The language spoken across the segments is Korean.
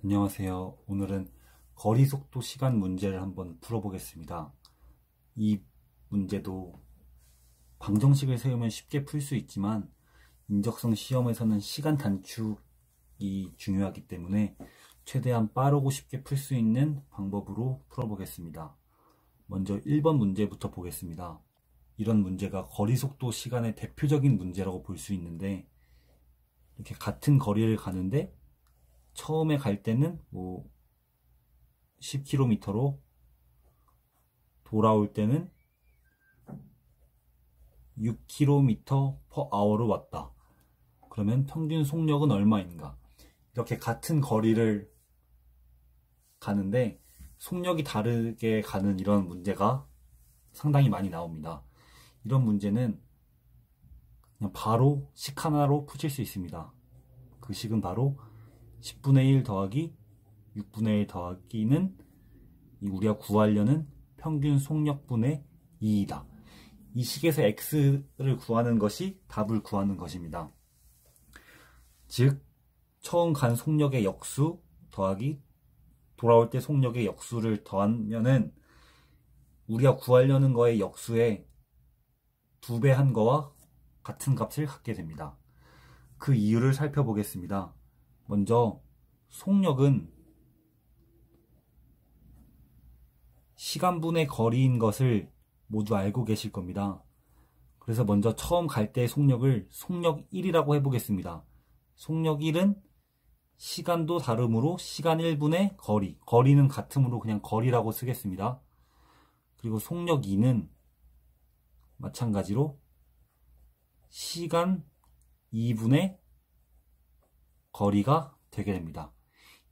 안녕하세요. 오늘은 거리 속도 시간 문제를 한번 풀어보겠습니다. 이 문제도 방정식을 세우면 쉽게 풀 수 있지만 인적성 시험에서는 시간 단축이 중요하기 때문에 최대한 빠르고 쉽게 풀 수 있는 방법으로 풀어보겠습니다. 먼저 1번 문제부터 보겠습니다. 이런 문제가 거리 속도 시간의 대표적인 문제라고 볼 수 있는데, 이렇게 같은 거리를 가는데 처음에 갈 때는 10km로, 돌아올 때는 6km/h로 왔다. 그러면 평균 속력은 얼마인가? 이렇게 같은 거리를 가는데 속력이 다르게 가는 이런 문제가 상당히 많이 나옵니다. 이런 문제는 그냥 바로 식 하나로 푸실 수 있습니다. 그 식은 바로 10분의 1 더하기 6분의 1 더하기는 우리가 구하려는 평균 속력분의 2이다. 이 식에서 x를 구하는 것이 답을 구하는 것입니다. 즉, 처음 간 속력의 역수 더하기 돌아올 때 속력의 역수를 더하면은 우리가 구하려는 거의 역수의 2배 한 거와 같은 값을 갖게 됩니다. 그 이유를 살펴보겠습니다. 먼저 속력은 시간분의 거리인 것을 모두 알고 계실 겁니다. 그래서 먼저 처음 갈 때의 속력을 속력 1이라고 해보겠습니다. 속력 1은 시간도 다름으로 시간 1분의 거리는 같으므로 그냥 거리라고 쓰겠습니다. 그리고 속력 2는 마찬가지로 시간 2분의 거리가 되게 됩니다.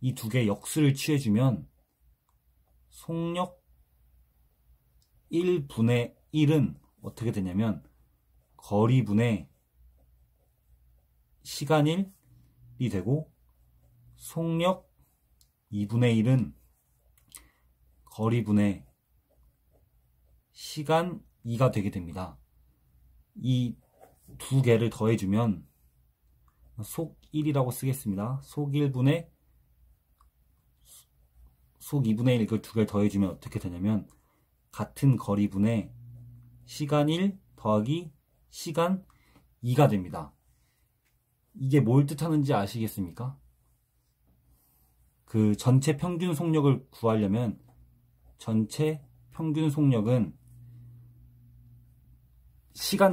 이 두 개의 역수를 취해주면 속력 1분의 1은 어떻게 되냐면 거리분의 시간 1이 되고, 속력 2분의 1은 거리분의 시간 2가 되게 됩니다. 이 두 개를 더해주면 속 1이라고 쓰겠습니다. 속 1분의 속 2분의 1, 이걸 두 개를 더해주면 어떻게 되냐면 같은 거리분의 시간 1 더하기 시간 2가 됩니다. 이게 뭘 뜻하는지 아시겠습니까? 그 전체 평균 속력을 구하려면 전체 평균 속력은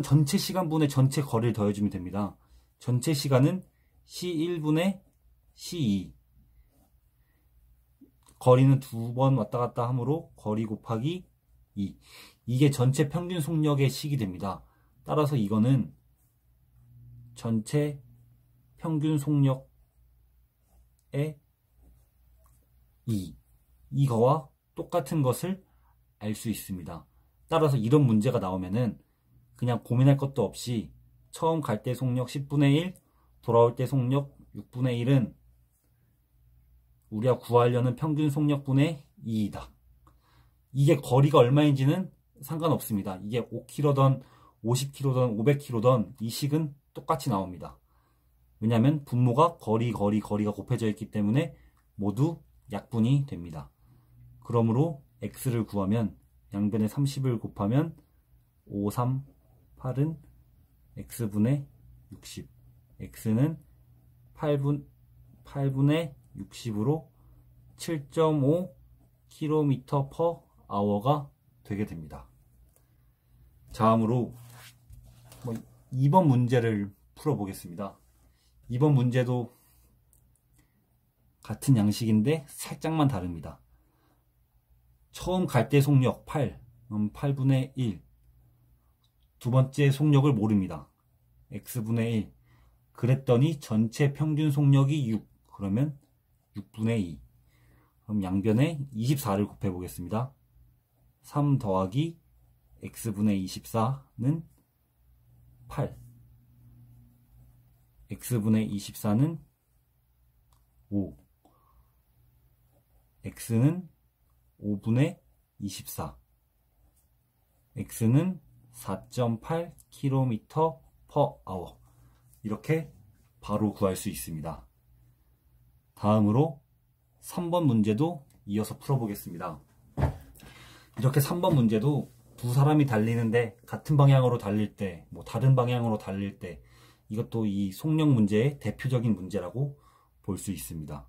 전체 시간분의 전체 거리를 더해주면 됩니다. 전체 시간은 C1분의 C2, 거리는 2번 왔다 갔다 하므로 거리 곱하기 2, 이게 전체 평균 속력의 식이 됩니다. 따라서 이거는 전체 평균 속력의 2, 이거와 똑같은 것을 알 수 있습니다. 따라서 이런 문제가 나오면은 그냥 고민할 것도 없이 처음 갈 때 속력 10분의 1, 돌아올 때 속력 6분의 1은 우리가 구하려는 평균 속력분의 2이다. 이게 거리가 얼마인지는 상관없습니다. 이게 5km든 50km든 500km든 이 식은 똑같이 나옵니다. 왜냐하면 분모가 거리가 곱해져 있기 때문에 모두 약분이 됩니다. 그러므로 x를 구하면 양변에 30을 곱하면 5, 3, 8은 x분의 60, x는 8분의 60으로 7.5km/h가 되게 됩니다. 다음으로 2번 문제를 풀어보겠습니다. 2번 문제도 같은 양식인데 살짝만 다릅니다. 처음 갈 때 속력 8분의 1, 두 번째 속력을 모릅니다. x분의 1. 그랬더니 전체 평균 속력이 6. 그러면 6분의 2. 그럼 양변에 24를 곱해 보겠습니다. 3 더하기 x분의 24는 8. x분의 24는 5. x는 5분의 24. x는 4.8km/h. 이렇게 바로 구할 수 있습니다. 다음으로 3번 문제도 이어서 풀어보겠습니다. 이렇게 3번 문제도 두 사람이 달리는데 같은 방향으로 달릴 때, 뭐 다른 방향으로 달릴 때, 이것도 이 속력 문제의 대표적인 문제라고 볼 수 있습니다.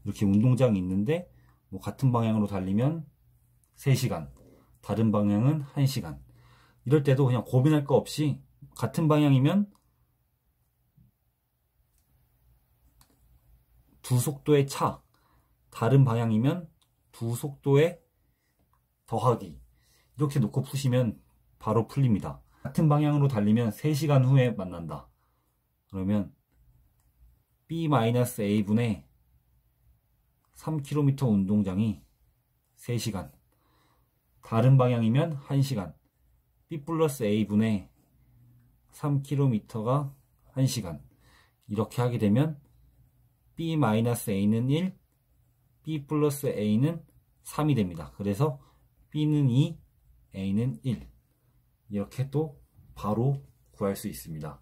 이렇게 운동장이 있는데 뭐 같은 방향으로 달리면 3시간, 다른 방향은 1시간. 이럴 때도 그냥 고민할 거 없이 같은 방향이면 두 속도의 차, 다른 방향이면 두 속도의 더하기, 이렇게 놓고 푸시면 바로 풀립니다. 같은 방향으로 달리면 3시간 후에 만난다. 그러면 B-A분의 3km 운동장이 3시간, 다른 방향이면 1시간, B 플러스 A분의 3km가 1시간. 이렇게 하게 되면 B-A는 1, B 플러스 A는 3이 됩니다. 그래서 B는 2, A는 1. 이렇게 또 바로 구할 수 있습니다.